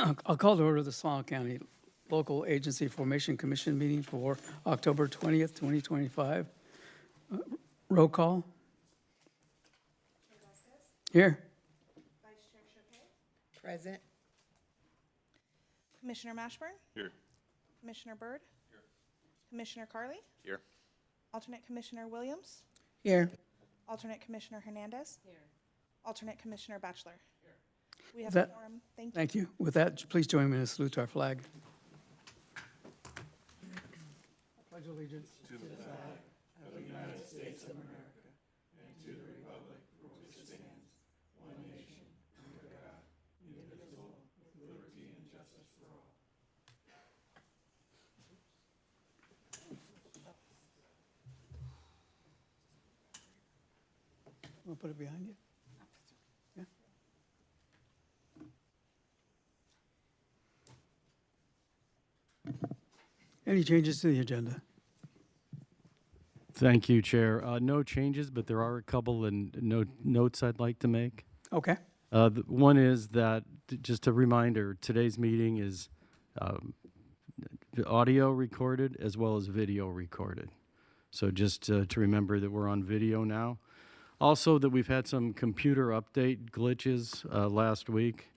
I'll call to order the Solano County Local Agency Formation Commission meeting for October 20th, 2025. Roll call. Here. Vice Chair Choquet. Present. Commissioner Mashburn. Here. Commissioner Byrd. Here. Commissioner Carley. Here. Alternate Commissioner Williams. Here. Alternate Commissioner Hernandez. Here. Alternate Commissioner Batchelor. Here. We have a That- quorum. Thank you. Thank you. With that, please join me in a salute to our flag. Pledge allegiance to the flag of the United States of America and to the republic for which it stands, one nation, under God, indivisible, with liberty and justice for all. Want to put it behind you? Yeah. Any changes to the agenda? Thank you, Chair. No changes, but there are a couple of notes I'd like to make. Okay. One is that, just a reminder, today's meeting is audio recorded as well as video recorded. So just to remember that we're on video now. Also, that we've had some computer update glitches last week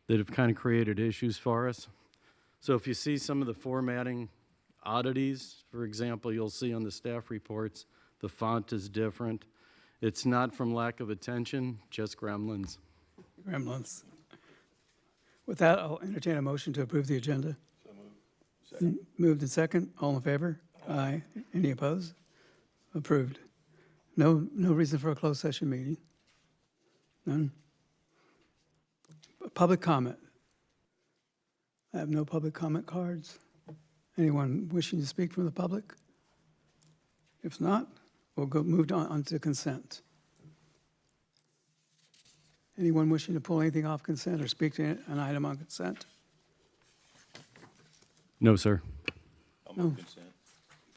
that have kind of created issues for us. So if you see some of the formatting oddities, for example, you'll see on the staff reports, the font is different. It's not from lack of attention, just gremlins. Gremlins. With that, I'll entertain a motion to approve the agenda. So moved. Second. Moved and second. All in favor? Aye. Any opposed? Approved. No reason for a closed session meeting. None. Public comment. I have no public comment cards. Anyone wishing to speak from the public? If not, we'll move on to consent. Anyone wishing to pull anything off consent or speak to an item on consent? No, sir. I'll move consent.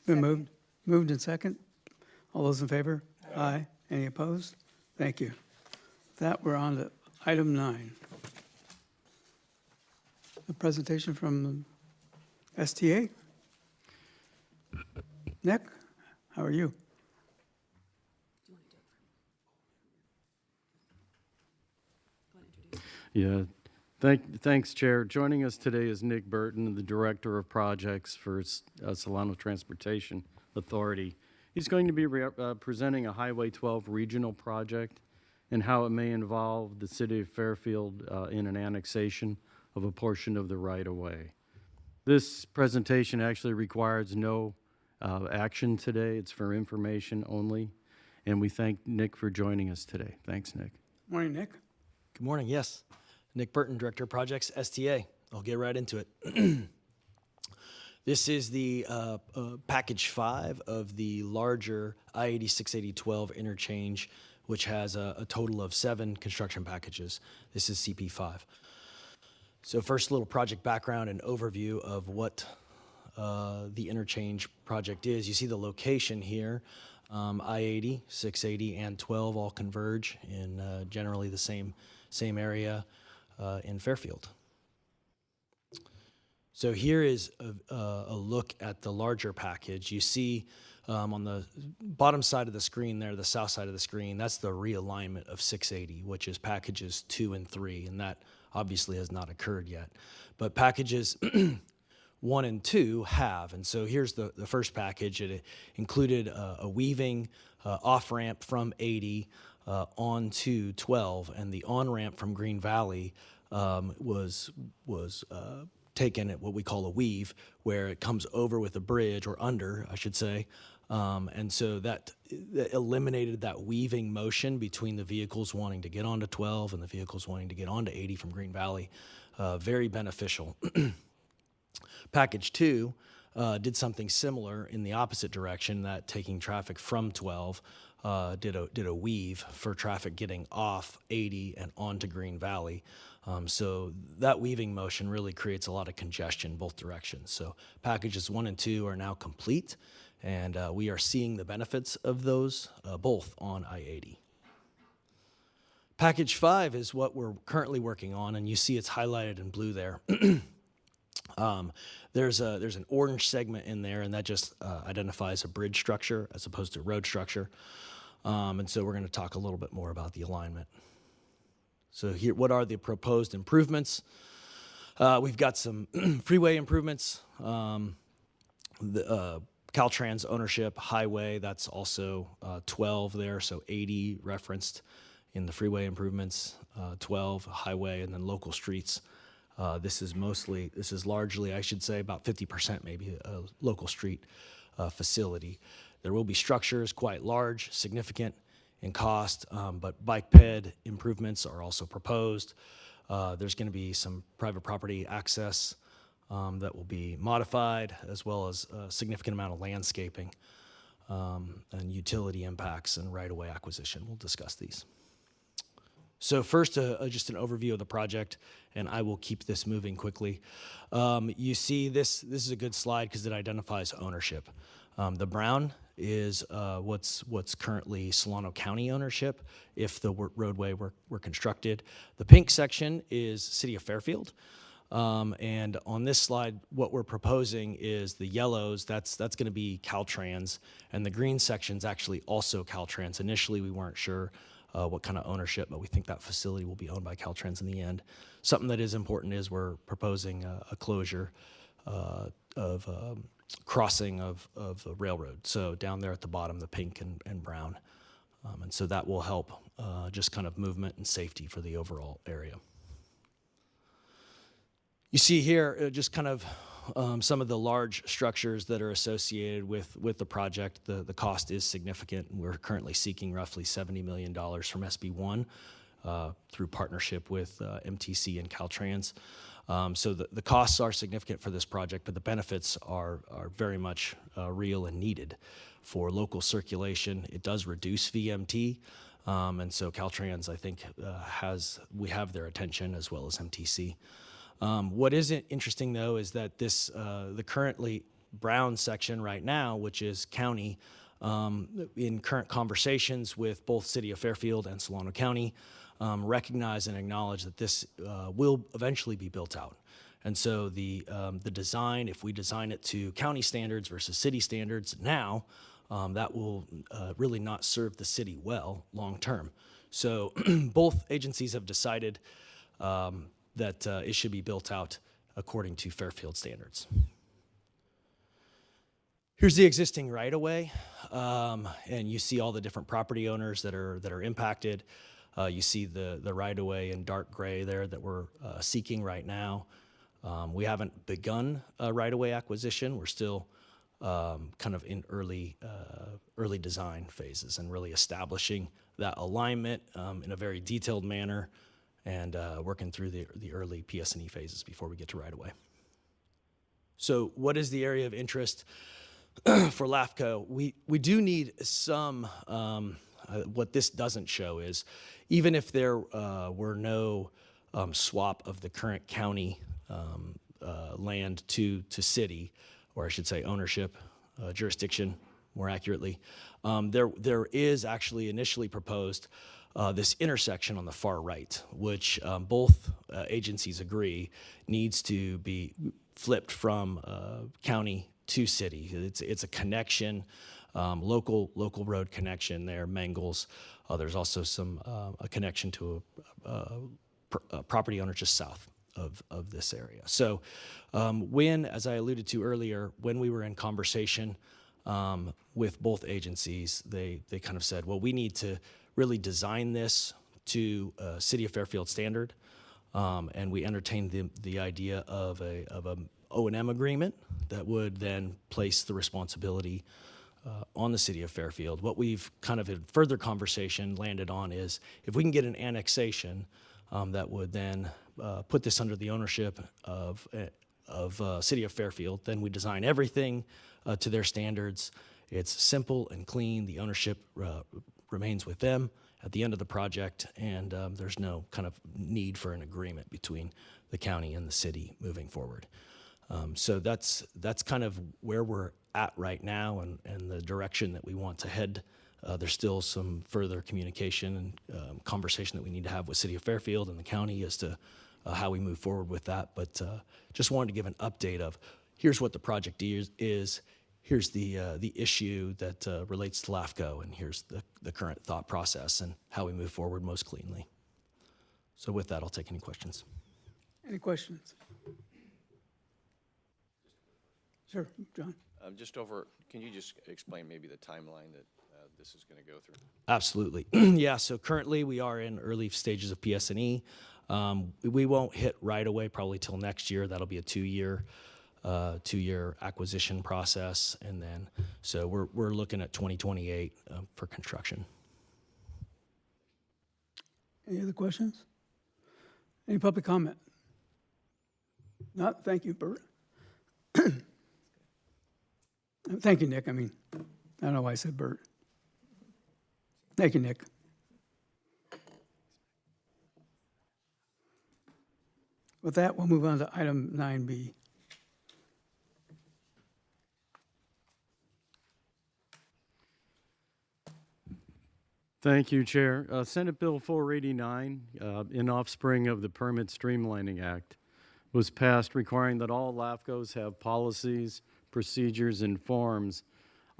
Been moved and second. All those in favor? Aye. Any opposed? Thank you. With that, we're on to item 9. A presentation from STA. Nick, how are you? Yeah, thanks, Chair. Joining us today is Nick Burton, the Director of Projects for Solano Transportation Authority. He's going to be presenting a Highway 12 regional project and how it may involve the city of Fairfield in an annexation of a portion of the right-of-way. This presentation actually requires no action today. It's for information only. And we thank Nick for joining us today. Thanks, Nick. Morning, Nick. Good morning. Yes. Nick Burton, Director of Projects, STA. I'll get right into it. This is the package 5 of the larger I-80-680-12 interchange, which has a total of 7 construction packages. This is CP5. So first, a little project background and overview of what the interchange project is. You see the location here. I-80, 680, and 12 all converge in generally the same area in Fairfield. So here is a look at the larger package. You see on the bottom side of the screen there, the south side of the screen, that's the realignment of 680, which is packages 2 and 3, and that obviously has not occurred yet. But packages 1 and 2 have, and so here's the first package. It included a weaving off-ramp from 80 onto 12, and the on-ramp from Green Valley was taken at what we call a weave, where it comes over with a bridge, or under, I should say. And so that eliminated that weaving motion between the vehicles wanting to get onto 12 and the vehicles wanting to get onto 80 from Green Valley. Very beneficial. Package 2 did something similar in the opposite direction, that taking traffic from 12 did a weave for traffic getting off 80 and onto Green Valley. So that weaving motion really creates a lot of congestion both directions. So packages 1 and 2 are now complete, and we are seeing the benefits of those both on I-80. Package 5 is what we're currently working on, and you see it's highlighted in blue there. There's an orange segment in there, and that just identifies a bridge structure as opposed to road structure. And so we're going to talk a little bit more about the alignment. So here, what are the proposed improvements? We've got some freeway improvements, the Caltrans ownership, highway, that's also 12 there, so 80 referenced in the freeway improvements, 12 highway, and then local streets. This is largely, I should say, about 50% maybe a local street facility. There will be structures quite large, significant in cost, but bike ped improvements are also proposed. There's going to be some private property access that will be modified, as well as a significant amount of landscaping and utility impacts and right-of-way acquisition. We'll discuss these. So first, just an overview of the project, and I will keep this moving quickly. You see this is a good slide because it identifies ownership. The brown is what's currently Solano County ownership if the roadway were constructed. The pink section is City of Fairfield. And on this slide, what we're proposing is the yellows, that's going to be Caltrans, and the green section's actually also Caltrans. Initially, we weren't sure what kind of ownership, but we think that facility will be owned by Caltrans in the end. Something that is important is we're proposing a closure of crossing of the railroad. So down there at the bottom, the pink and brown. And so that will help just kind of movement and safety for the overall area. You see here just kind of some of the large structures that are associated with the project. The cost is significant, and we're currently seeking roughly $70 million from SB1 through partnership with MTC and Caltrans. So the costs are significant for this project, but the benefits are very much real and needed for local circulation. It does reduce VMT, and so Caltrans, I think, we have their attention, as well as MTC. What is interesting, though, is that the currently brown section right now, which is county, in current conversations with both City of Fairfield and Solano County, recognize and acknowledge that this will eventually be built out. And so the design, if we design it to county standards versus city standards now, that will really not serve the city well long term. So both agencies have decided that it should be built out according to Fairfield standards. Here's the existing right-of-way, and you see all the different property owners that are impacted. You see the right-of-way in dark gray there that we're seeking right now. We haven't begun right-of-way acquisition. We're still kind of in early design phases and really establishing that alignment in a very detailed manner, and working through the early PS&E phases before we get to right-of-way. So what is the area of interest for LAFCO? We do need some, what this doesn't show is, even if there were no swap of the current county land to city, or I should say ownership, jurisdiction more accurately, there is actually initially proposed this intersection on the far right, which both agencies agree needs to be flipped from county to city. It's a connection, local road connection there, Mangles. There's also a connection to a property owner just south of this area. So as I alluded to earlier, when we were in conversation with both agencies, they kind of said, well, we need to really design this to a City of Fairfield standard, and we entertained the idea of a O&M agreement that would then place the responsibility on the City of Fairfield. What we've kind of in further conversation landed on is if we can get an annexation that would then put this under the ownership of City of Fairfield, then we design everything to their standards. It's simple and clean. The ownership remains with them at the end of the project, and there's no kind of need for an agreement between the county and the city moving forward. So that's kind of where we're at right now, and the direction that we want to head There's still some further communication and conversation that we need to have with City of Fairfield and the county as to how we move forward with that. But just wanted to give an update of here's what the project is, here's the issue that relates to LAFCO, and here's the current thought process and how we move forward most cleanly. So with that, I'll take any questions. Any questions? Sure, John. Can you just explain maybe the timeline that this is going to go through? Absolutely. Yeah, so currently we are in early stages of PS&E. We won't hit right away, probably till next year. That'll be a two-year acquisition process, and then so we're looking at 2028 for construction. Any other questions? Any public comment? Not, thank you, Bert. Thank you, Nick. I mean, I don't know why I said Bert. Thank you, Nick. With that, we'll move on to item 9B. Thank you, Chair. Senate Bill 489, in offspring of the Permit Streamlining Act, was passed requiring that all LAFCOs have policies, procedures, and forms,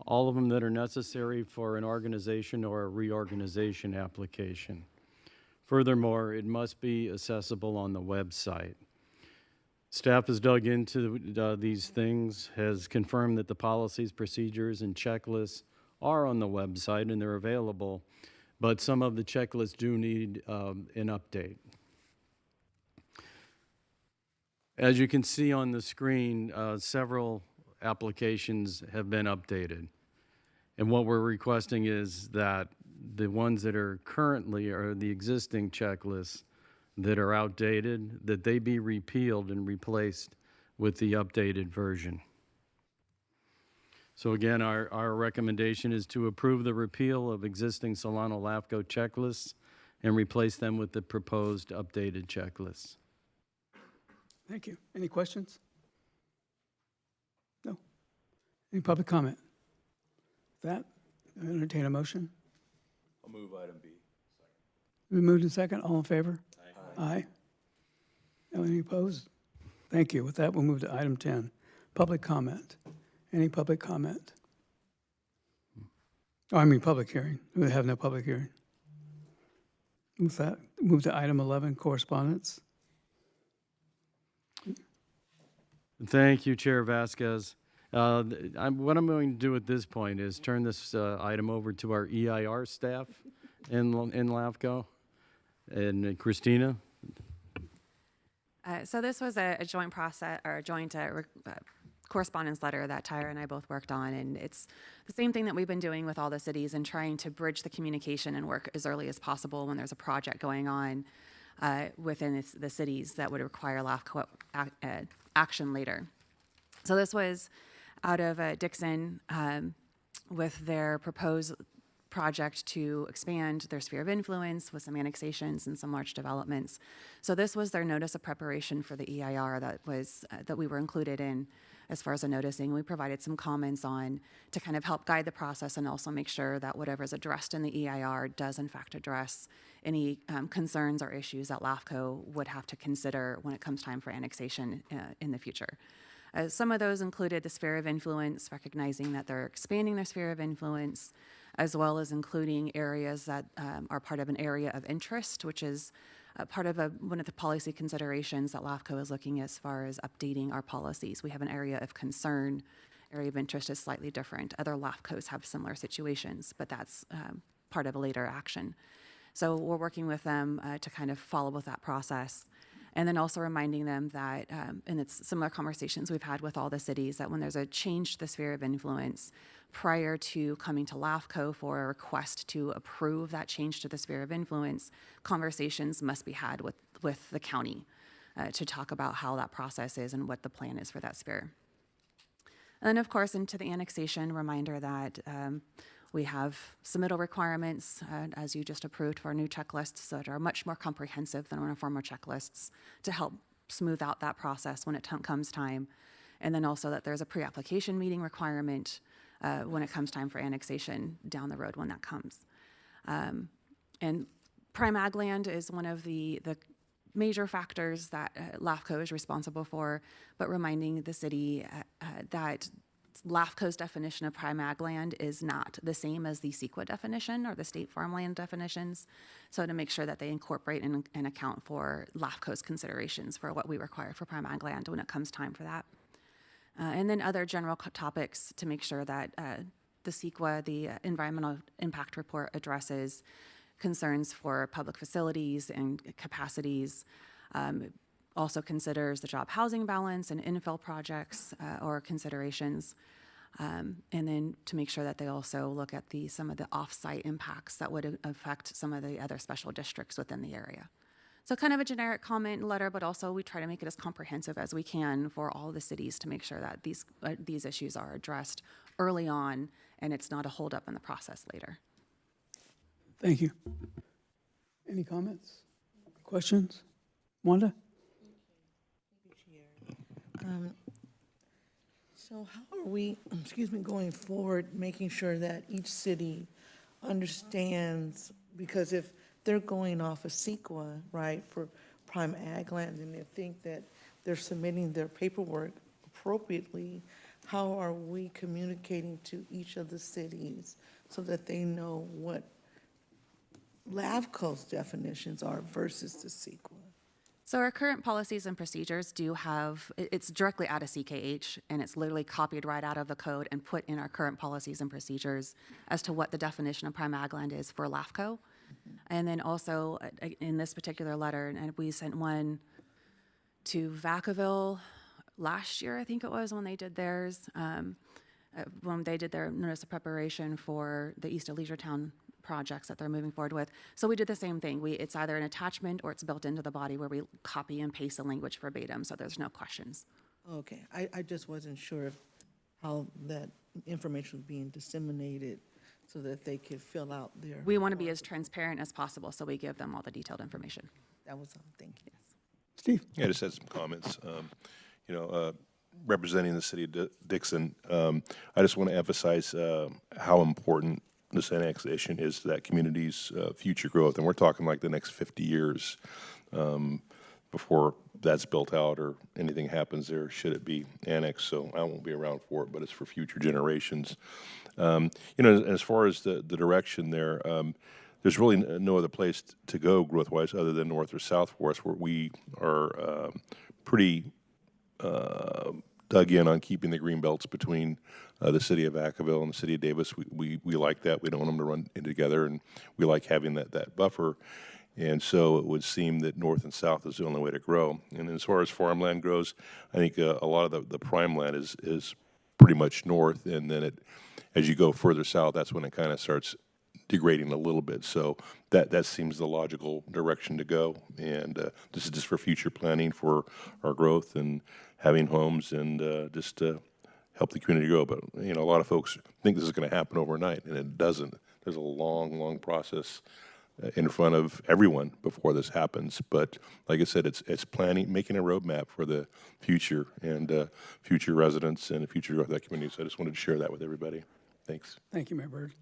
all of them that are necessary for an organization or a reorganization application. Furthermore, it must be accessible on the website. Staff has dug into these things, has confirmed that the policies, procedures, and checklists are on the website and they're available, but some of the checklists do need an update. As you can see on the screen, several applications have been updated. And what we're requesting is that the ones that are currently are the existing checklists that are outdated, that they be repealed and replaced with the updated version. So again, our recommendation is to approve the repeal of existing Solano LAFCO checklists and replace them with the proposed updated checklists. Thank you. Any questions? No. Any public comment? With that, I entertain a motion. I'll move item B. We moved in second. All in favor? Aye. Any opposed? Thank you. With that, we'll move to item 10, public comment. Any public comment? Oh, I mean public hearing. We have no public hearing. With that, move to item 11, correspondence. Thank you, Chair Vasquez. What I'm going to do at this point is turn this item over to our EIR staff in LAFCO. And Christina? So this was a joint process, or a joint correspondence letter that Tyra and I both worked on, and it's the same thing that we've been doing with all the cities and trying to bridge the communication and work as early as possible when there's a project going on within the cities that would require LAFCO action later. So this was out of Dixon with their proposed project to expand their sphere of influence with some annexations and some large developments. So this was their notice of preparation for the EIR that we were included in as far as the noticing. We provided some comments on to kind of help guide the process and also make sure that whatever is addressed in the EIR does in fact address any concerns or issues that LAFCO would have to consider when it comes time for annexation in the future. Some of those included the sphere of influence, recognizing that they're expanding their sphere of influence, as well as including areas that are part of an area of interest, which is part of one of the policy considerations that LAFCO is looking as far as updating our policies. We have an area of concern. Area of interest is slightly different. Other LAFCOs have similar situations, but that's part of a later action. So we're working with them to kind of follow with that process. And then also reminding them that, and it's similar conversations we've had with all the cities, that when there's a change to the sphere of influence, prior to coming to LAFCO for a request to approve that change to the sphere of influence, conversations must be had with the county to talk about how that process is and what the plan is for that sphere. And then, of course, into the annexation, reminder that we have submittal requirements, as you just approved, for our new checklists that are much more comprehensive than our former checklists to help smooth out that process when it comes time. And then also that there's a pre-application meeting requirement when it comes time for annexation down the road when that comes. And prime ag land is one of the major factors that LAFCO is responsible for, but reminding the city that LAFCO's definition of prime ag land is not the same as the CEQA definition or the state farmland definitions. So to make sure that they incorporate and account for LAFCO's considerations for what we require for prime ag land when it comes time for that. And then other general topics to make sure that the CEQA, the Environmental Impact Report, addresses concerns for public facilities and capacities. Also considers the job housing balance and infill projects or considerations. And then to make sure that they also look at some of the off-site impacts that would affect some of the other special districts within the area. So kind of a generic comment letter, but also we try to make it as comprehensive as we can for all the cities to make sure that these issues are addressed early on and it's not a holdup in the process later. Thank you. Any comments? Questions? Wanda? So how are we, going forward, making sure that each city understands, because if they're going off of CEQA, right, for prime ag land, and they think that they're submitting their paperwork appropriately, how are we communicating to each of the cities so that they know what LAFCO's definitions are versus the CEQA? So our current policies and procedures do have, it's directly out of CKH, and it's literally copied right out of the code and put in our current policies and procedures as to what the definition of prime ag land is for LAFCO. And then also in this particular letter, and we sent one to Vacaville last year, I think it was, when they did theirs, when they did their notice of preparation for the East Elizuretown projects that they're moving forward with. So we did the same thing. It's either an attachment or it's built into the body where we copy and paste the language verbatim, so there's no questions. Okay, I just wasn't sure how that information was being disseminated so that they could fill out their. We want to be as transparent as possible, so we give them all the detailed information. That was all, thank you. Steve? Yeah, I just had some comments. Representing the city of Dixon, I just want to emphasize how important this annexation is to that community's future growth. And we're talking like the next 50 years before that's built out or anything happens there, should it be annexed. So I won't be around for it, but it's for future generations. As far as the direction there, there's really no other place to go growth-wise other than north or south for us, where we are pretty dug in on keeping the green belts between the city of Vacaville and the city of Davis. We like that. We don't want them to run in together, and we like having that buffer. And so it would seem that north and south is the only way to grow. And as far as farmland grows, I think a lot of the prime land is pretty much north, and then as you go further south, that's when it kind of starts degrading a little bit. So that seems the logical direction to go. And this is just for future planning for our growth and having homes and just to help the community grow. But, a lot of folks think this is going to happen overnight, and it doesn't. There's a long, long process in front of everyone before this happens. But like I said, it's planning, making a roadmap for the future and future residents and the future growth of that community. So I just wanted to share that with everybody. Thanks. Thank you, Mayor Byrd.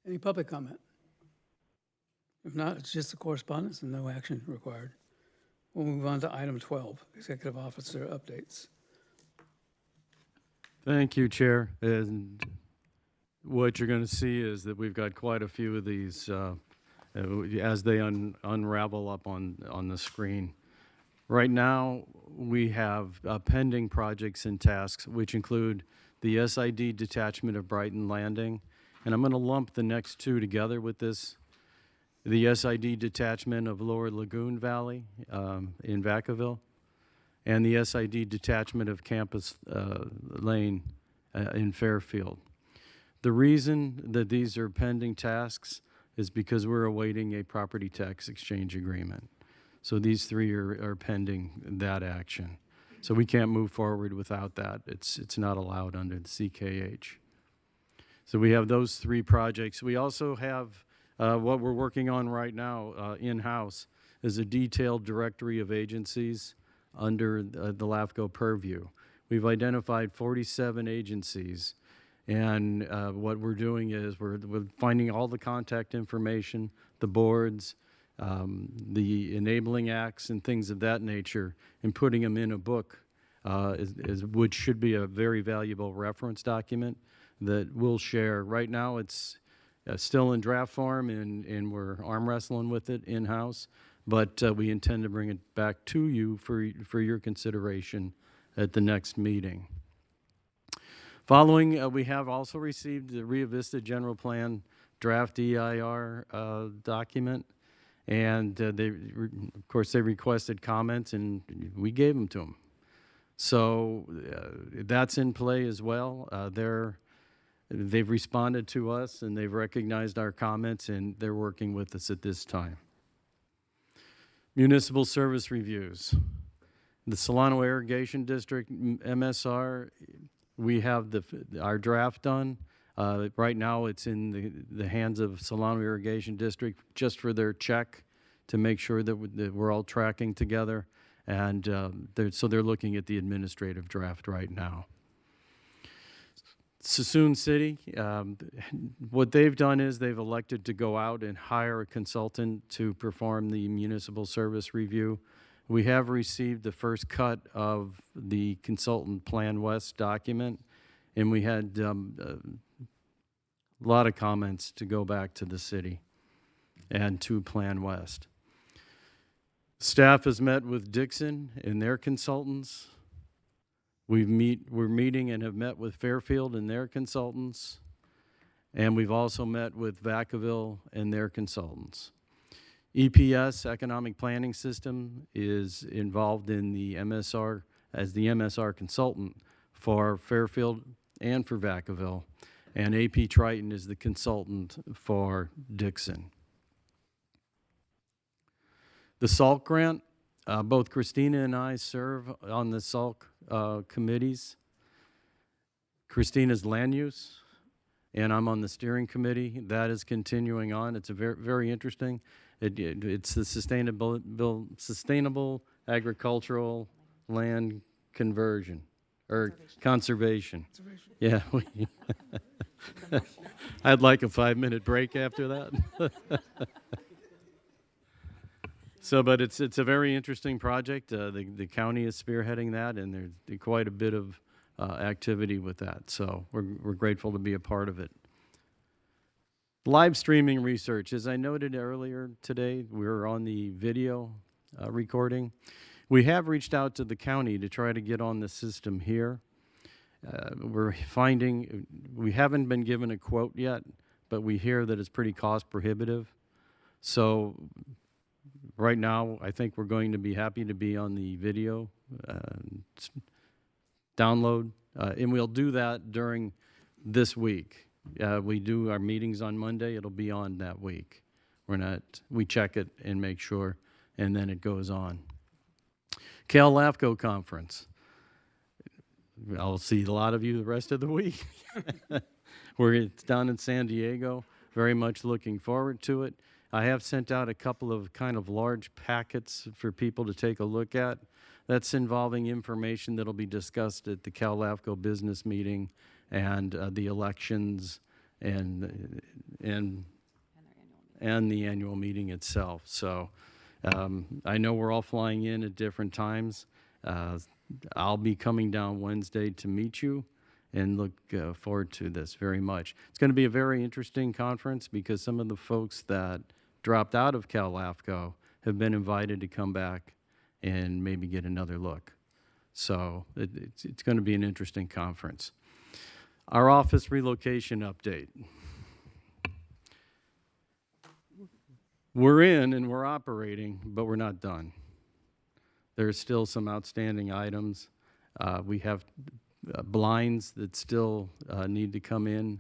Any public comment? If not, it's just the correspondence and no action required. We'll move on to item 12, Executive Officer updates. Thank you, Chair. And what you're going to see is that we've got quite a few of these as they unravel up on the screen. Right now, we have pending projects and tasks, which include the SID detachment of Brighton Landing. And I'm going to lump the next two together with this. The SID detachment of Lower Lagoon Valley in Vacaville, and the SID detachment of Campus Lane in Fairfield. The reason that these are pending tasks is because we're awaiting a property tax exchange agreement. So these three are pending that action. So we can't move forward without that. It's not allowed under the CKH. So we have those three projects. We also have what we're working on right now in-house is a detailed directory of agencies under the LAFCO purview. We've identified 47 agencies And what we're doing is we're finding all the contact information, the boards, the enabling acts and things of that nature, and putting them in a book, which should be a very valuable reference document that we'll share. Right now, it's still in draft form, and we're arm wrestling with it in-house, but we intend to bring it back to you for your consideration at the next meeting. Following, we have also received the Rio Vista General Plan Draft EIR document, and of course, they requested comments, and we gave them to them. So that's in play as well. They've responded to us, and they've recognized our comments, and they're working with us at this time. Municipal service reviews. The Solano Irrigation District, MSR, we have our draft done. Right now, it's in the hands of Solano Irrigation District just for their check to make sure that we're all tracking together. And so they're looking at the administrative draft right now. Suisun City, what they've done is they've elected to go out and hire a consultant to perform the municipal service review. We have received the first cut of the consultant Plan West document, and we had a lot of comments to go back to the city and to Plan West. Staff has met with Dixon and their consultants. We're meeting and have met with Fairfield and their consultants, and we've also met with Vacaville and their consultants. EPS, Economic Planning System, is involved in the MSR as the MSR consultant for Fairfield and for Vacaville, and AP Triton is the consultant for Dixon. The SALT grant, both Christina and I serve on the SALT committees. Christina's land use, and I'm on the steering committee. That is continuing on. It's a very interesting. It's the sustainable agricultural land conversion or conservation. Yeah, I'd like a 5-minute break after that. So, but it's a very interesting project. The county is spearheading that, and there's quite a bit of activity with that. So we're grateful to be a part of it. Live streaming research, as I noted earlier today, we're on the video recording. We have reached out to the county to try to get on the system here. We're finding, we haven't been given a quote yet, but we hear that it's pretty cost prohibitive. So right now, I think we're going to be happy to be on the video download, and we'll do that during this week. We do our meetings on Monday. It'll be on that week. We check it and make sure, and then it goes on. Cal LAFCO conference. I'll see a lot of you the rest of the week. It's down in San Diego. Very much looking forward to it. I have sent out a couple of kind of large packets for people to take a look at. That's involving information that'll be discussed at the Cal LAFCO business meeting and the elections and the annual meeting itself. So I know we're all flying in at different times. I'll be coming down Wednesday to meet you and look forward to this very much. It's going to be a very interesting conference because some of the folks that dropped out of Cal LAFCO have been invited to come back and maybe get another look. So it's going to be an interesting conference. Our office relocation update. We're in and we're operating, but we're not done. There's still some outstanding items. We have blinds that still need to come in.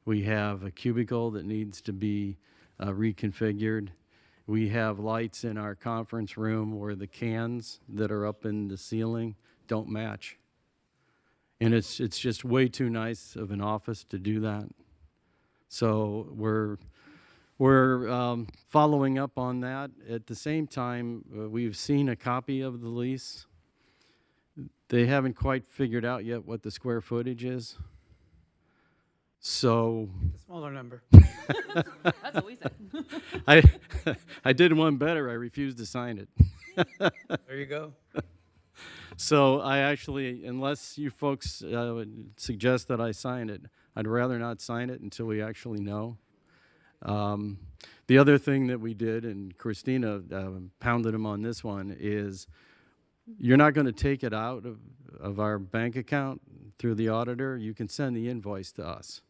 We have a cubicle that needs to be reconfigured. We have lights in our conference room where the cans that are up in the ceiling don't match. And it's just way too nice of an office to do that. So we're following up on that. At the same time, we've seen a copy of the lease. They haven't quite figured out yet what the square footage is. So Smaller number. That's what we said. I did one better. I refused to sign it. There you go. So I actually, unless you folks would suggest that I sign it, I'd rather not sign it until we actually know. The other thing that we did, and Christina pounded him on this one, is you're not going to take it out of our bank account through the auditor. You can send the invoice to us.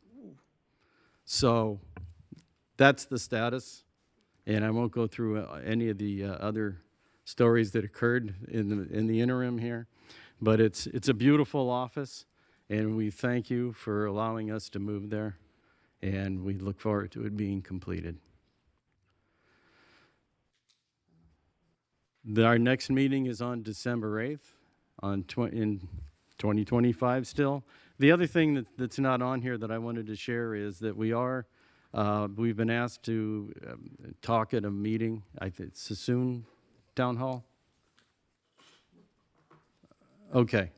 So that's the status, and I won't go through any of the other stories that occurred in the interim here, but it's a beautiful office, and we thank you for allowing us to move there, and we look forward to it being completed. Our next meeting is on December 8th in 2025 still. The other thing that's not on here that I wanted to share is that we've been asked to talk at a meeting, I think Sassoon Town Hall? Okay.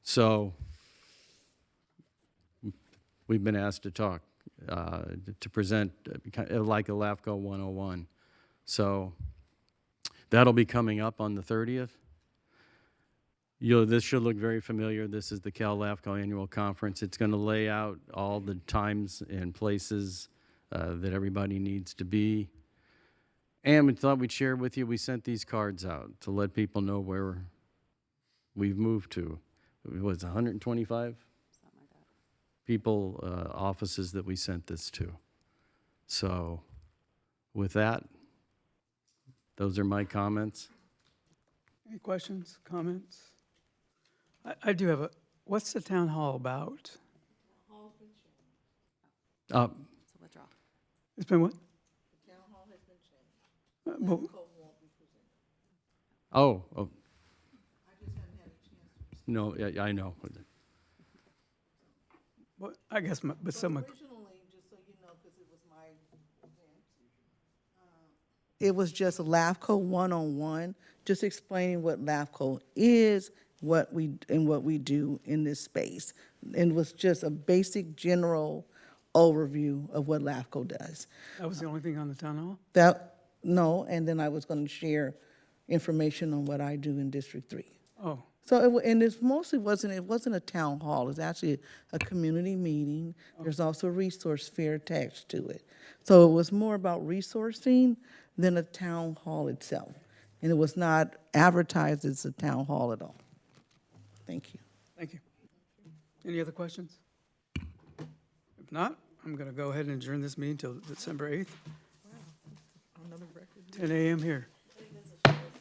So we've been asked to talk, to present like a LAFCO 101. So that'll be coming up on the 30th. This should look very familiar. This is the Cal LAFCO Annual Conference. It's going to lay out all the times and places that everybody needs to be. And we thought we'd share with you, we sent these cards out to let people know where we've moved to. It was 125 people, offices that we sent this to. So with that, those are my comments. Any questions, comments? I do have what's the town hall about? It's a withdrawal. It's been what? The town hall has been changed. Oh. No, yeah, I know. Well, I guess, but someone. Originally, just so you know, because it was my event, it was just LAFCO 101, just explaining what LAFCO is, what we do in this space. And it was just a basic general overview of what LAFCO does. That was the only thing on the town hall? No, and then I was going to share information on what I do in District 3. Oh, So, it wasn't a town hall, it's actually a community meeting. There's also a resource fair attached to it. So it was more about resourcing than a town hall itself. And it was not advertised as a town hall at all. Thank you. thank you. Any other questions? If not, I'm going to go ahead and adjourn this meeting till December 8th. 10 a.m. here.